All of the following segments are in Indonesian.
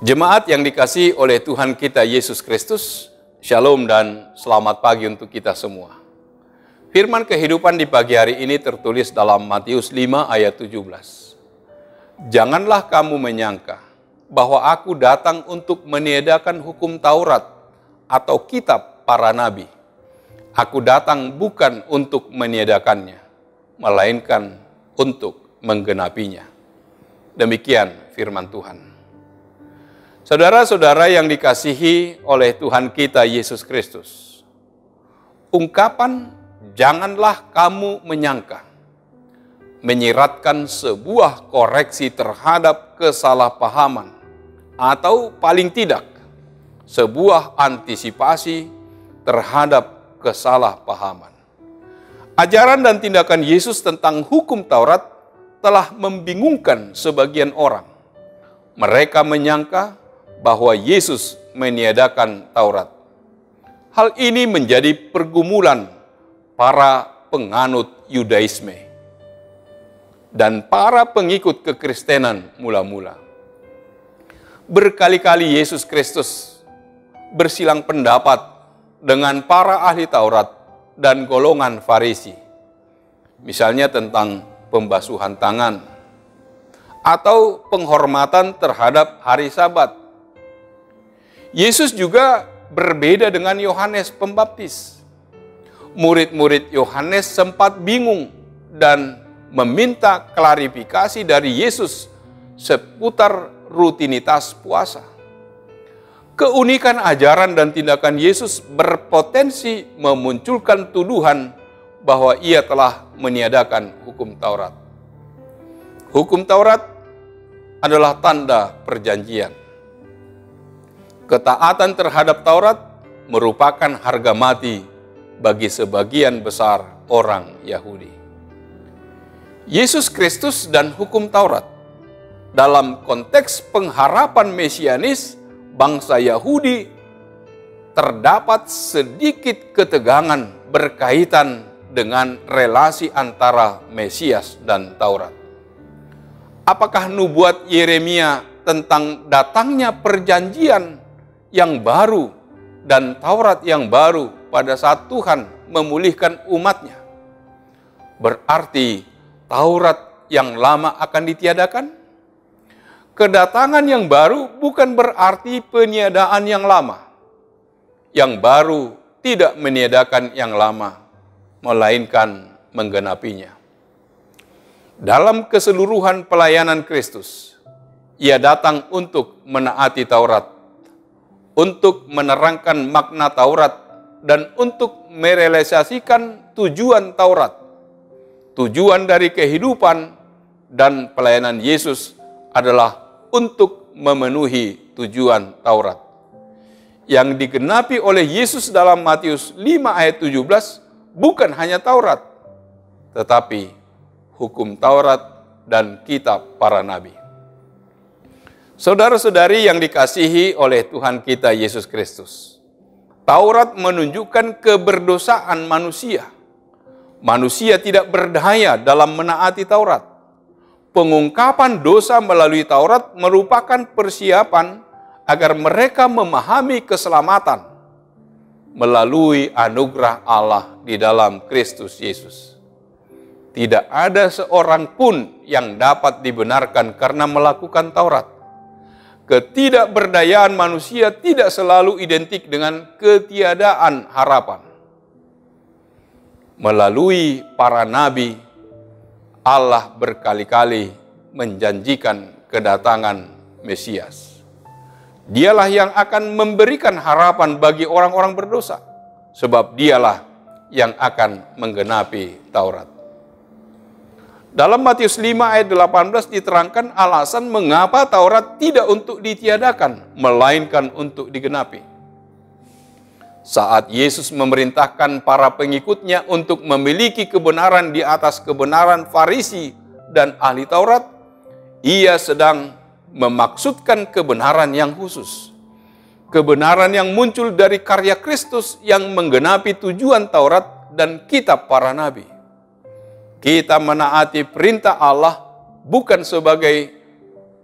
Jemaat yang dikasihi oleh Tuhan kita Yesus Kristus, Shalom dan selamat pagi untuk kita semua. Firman kehidupan di pagi hari ini tertulis dalam Matius 5 ayat 17. Janganlah kamu menyangka bahwa aku datang untuk meniadakan hukum Taurat atau kitab para nabi. Aku datang bukan untuk meniadakannya, melainkan untuk menggenapinya. Demikian firman Tuhan. Saudara-saudara yang dikasihi oleh Tuhan kita Yesus Kristus, ungkapan janganlah kamu menyangka menyiratkan sebuah koreksi terhadap kesalahpahaman atau paling tidak sebuah antisipasi terhadap kesalahpahaman. Ajaran dan tindakan Yesus tentang hukum Taurat telah membingungkan sebagian orang. Mereka menyangka bahwa Yesus meniadakan Taurat. Hal ini menjadi pergumulan para penganut Yudaisme dan para pengikut kekristenan mula-mula. Berkali-kali Yesus Kristus bersilang pendapat dengan para ahli Taurat dan golongan Farisi. Misalnya tentang pembasuhan tangan atau penghormatan terhadap hari Sabat. Yesus juga berbeda dengan Yohanes Pembaptis. Murid-murid Yohanes sempat bingung dan meminta klarifikasi dari Yesus seputar rutinitas puasa. Keunikan ajaran dan tindakan Yesus berpotensi memunculkan tuduhan bahwa ia telah meniadakan hukum Taurat. Hukum Taurat adalah tanda perjanjian. Ketaatan terhadap Taurat merupakan harga mati bagi sebagian besar orang Yahudi. Yesus Kristus dan hukum Taurat dalam konteks pengharapan mesianis bangsa Yahudi terdapat sedikit ketegangan berkaitan dengan relasi antara Mesias dan Taurat. Apakah nubuat Yeremia tentang datangnya perjanjian yang baru dan Taurat yang baru pada saat Tuhan memulihkan umatnya, berarti Taurat yang lama akan ditiadakan? Kedatangan yang baru bukan berarti peniadaan yang lama. Yang baru tidak meniadakan yang lama, melainkan menggenapinya. Dalam keseluruhan pelayanan Kristus, Ia datang untuk menaati Taurat, untuk menerangkan makna Taurat, dan untuk merealisasikan tujuan Taurat. Tujuan dari kehidupan dan pelayanan Yesus adalah untuk memenuhi tujuan Taurat. Yang digenapi oleh Yesus dalam Matius 5 ayat 17 bukan hanya Taurat, tetapi hukum Taurat dan kitab para nabi. Saudara-saudari yang dikasihi oleh Tuhan kita Yesus Kristus, Taurat menunjukkan keberdosaan manusia. Manusia tidak berdaya dalam menaati Taurat. Pengungkapan dosa melalui Taurat merupakan persiapan agar mereka memahami keselamatan melalui anugerah Allah di dalam Kristus Yesus. Tidak ada seorang pun yang dapat dibenarkan karena melakukan Taurat. Ketidakberdayaan manusia tidak selalu identik dengan ketiadaan harapan. Melalui para nabi, Allah berkali-kali menjanjikan kedatangan Mesias. Dialah yang akan memberikan harapan bagi orang-orang berdosa, sebab dialah yang akan menggenapi Taurat. Dalam Matius 5 ayat 18 diterangkan alasan mengapa Taurat tidak untuk ditiadakan, melainkan untuk digenapi. Saat Yesus memerintahkan para pengikutnya untuk memiliki kebenaran di atas kebenaran Farisi dan ahli Taurat, Ia sedang memaksudkan kebenaran yang khusus. Kebenaran yang muncul dari karya Kristus yang menggenapi tujuan Taurat dan kitab para nabi. Kita menaati perintah Allah bukan sebagai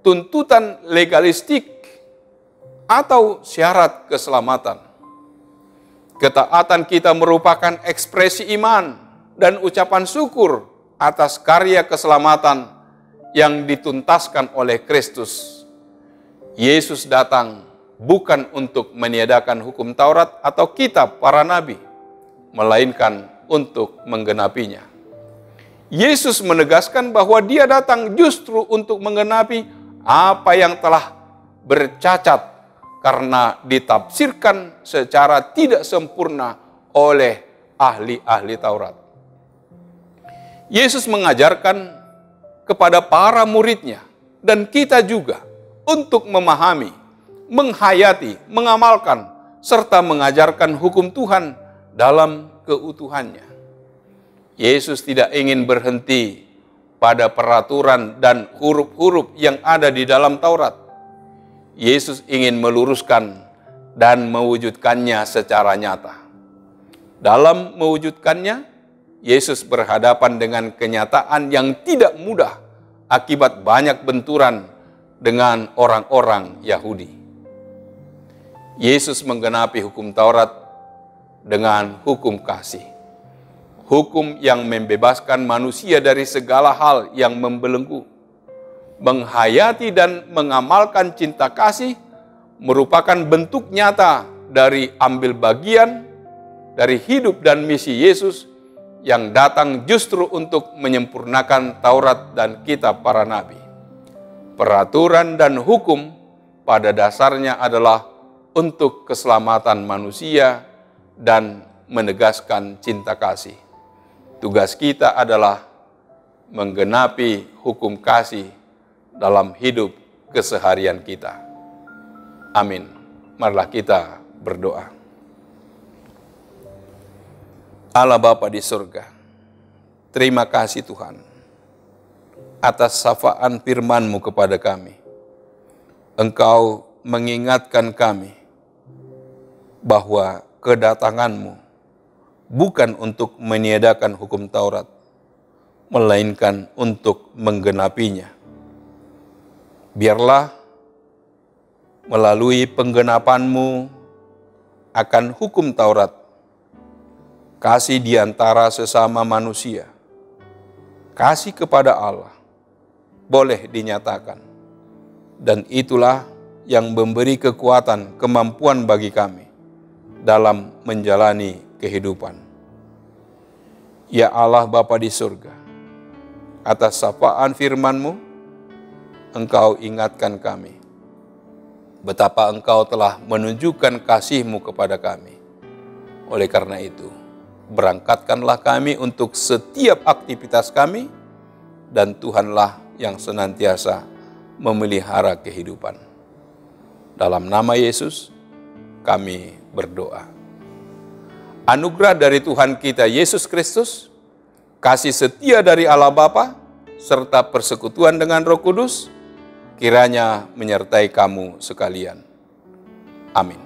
tuntutan legalistik atau syarat keselamatan. Ketaatan kita merupakan ekspresi iman dan ucapan syukur atas karya keselamatan yang dituntaskan oleh Kristus. Yesus datang bukan untuk meniadakan hukum Taurat atau kitab para nabi, melainkan untuk menggenapinya. Yesus menegaskan bahwa Dia datang justru untuk menggenapi apa yang telah bercacat karena ditafsirkan secara tidak sempurna oleh ahli-ahli Taurat. Yesus mengajarkan kepada para muridnya dan kita juga untuk memahami, menghayati, mengamalkan, serta mengajarkan hukum Tuhan dalam keutuhannya. Yesus tidak ingin berhenti pada peraturan dan huruf-huruf yang ada di dalam Taurat. Yesus ingin meluruskan dan mewujudkannya secara nyata. Dalam mewujudkannya, Yesus berhadapan dengan kenyataan yang tidak mudah akibat banyak benturan dengan orang-orang Yahudi. Yesus menggenapi hukum Taurat dengan hukum kasih. Hukum yang membebaskan manusia dari segala hal yang membelenggu. Menghayati dan mengamalkan cinta kasih merupakan bentuk nyata dari ambil bagian dari hidup dan misi Yesus yang datang justru untuk menyempurnakan Taurat dan kitab para nabi. Peraturan dan hukum pada dasarnya adalah untuk keselamatan manusia dan menegaskan cinta kasih. Tugas kita adalah menggenapi hukum kasih dalam hidup keseharian kita. Amin. Marilah kita berdoa. Allah Bapa di surga, terima kasih Tuhan atas syafaan firman-Mu kepada kami. Engkau mengingatkan kami bahwa kedatangan-Mu bukan untuk meniadakan hukum Taurat, melainkan untuk menggenapinya. Biarlah melalui penggenapan-Mu akan hukum Taurat, kasih di antara sesama manusia, kasih kepada Allah, boleh dinyatakan. Dan itulah yang memberi kekuatan, kemampuan bagi kami dalam menjalani kehidupan. Ya Allah Bapa di surga, atas sapaan firman-Mu, Engkau ingatkan kami betapa Engkau telah menunjukkan kasih-Mu kepada kami. Oleh karena itu, berangkatkanlah kami untuk setiap aktivitas kami, dan Tuhanlah yang senantiasa memelihara kehidupan. Dalam nama Yesus, kami berdoa. Anugerah dari Tuhan kita Yesus Kristus, kasih setia dari Allah Bapa, serta persekutuan dengan Roh Kudus, kiranya menyertai kamu sekalian. Amin.